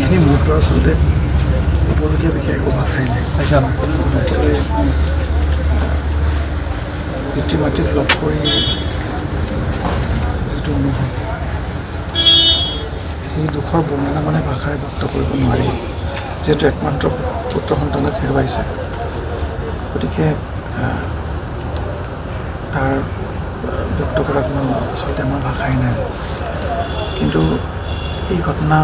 এইখিনি মুহূৰ্ত আচলতে ক'বলগীয়া বিশেষ একো ভাষাই নাই। সকলোৱে পিতৃ মাতৃক লগ কৰি যিটো অনুভৱ, সেই দুখৰ বৰ্ণনা মানে ভাষাৰে ব্যক্ত কৰিব নোৱাৰি। যিহেতু একমাত্ৰ পুত্ৰ সন্তানক হেৰুৱাইছে, গতিকে তাৰ ব্যক্ত কৰা কোনো আচলতে আমাৰ ভাষাই নাই। কিন্তু এই ঘটনা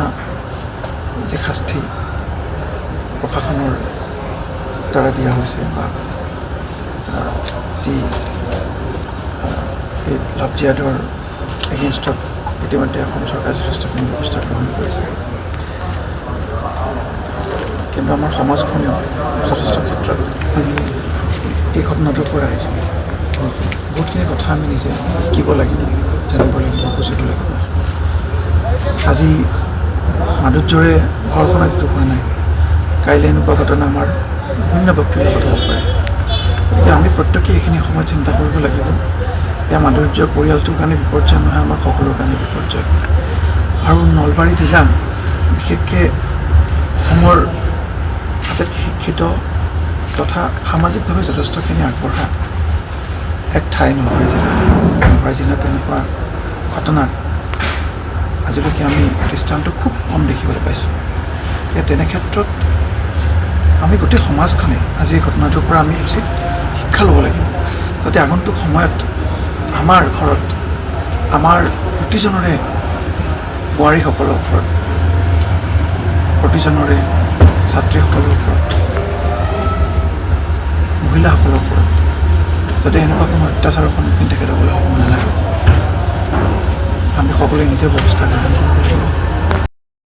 যি শাস্তি প্ৰশাসনৰ দ্বাৰা দিয়া হৈছে বা যি এই লাভ জিহাদৰ এগেইনষ্টত ইতিমধ্যে অসম চৰকাৰে যথেষ্টখিনি ব্যৱস্থা গ্ৰহণ কৰিছে, কিন্তু আমাৰ সমাজখনেও যথেষ্ট ক্ষেত্ৰত আমি এই ঘটনাটোৰ পৰা বহুতখিনি কথা আমি নিজে শিকিব লাগিব, জানিব লাগিব, বুজিব লাগিব। আজি মাধুৰ্যৰে ঘৰখনত একো হোৱা নাই, কাইলৈ এনেকুৱা ঘটনা আমাৰ বিভিন্ন ব্যক্তিৰ লগত হ'ব পাৰে। গতিকে আমি প্ৰত্যেকে এইখিনি সময়ত চিন্তা কৰিব লাগিব, এয়া মাধুৰ্যৰ পৰিয়ালটোৰ কাৰণে বিপৰ্যয় নহয়, আমাৰ সকলোৰ কাৰণে বিপৰ্যয়। আৰু নলবাৰী জিলা বিশেষকৈ অসমৰ আটাইতকৈ শিক্ষিত তথা সামাজিকভাৱে যথেষ্টখিনি আগবঢ়া এক ঠাই নলবাৰী জিলা। নলবাৰী জিলাত তেনেকুৱা ঘটনাত আজিলৈকে আমি দৃষ্টান্ত খুব কম দেখিবলৈ পাইছোঁ। তেনে ক্ষেত্ৰত আমি গোটেই সমাজখনে আজি এই ঘটনাটোৰ পৰা আমি উচিত শিক্ষা ল'ব লাগিব, যাতে আগন্তুক সময়ত আমাৰ ঘৰত আমাৰ প্ৰতিজনৰে বোৱাৰীসকলৰ ওপৰত, প্ৰতিজনৰে ছাত্ৰীসকলৰ ওপৰত, মহিলাসকলৰ ওপৰত যাতে এনেকুৱা কোনো অত্যাচাৰৰ সন্মুখীন তেখেতসকলে হ'ব নালাগে। আমি সকলোৱে নিজে ব্যৱস্থা গ্ৰহণ কৰিব লাগিব।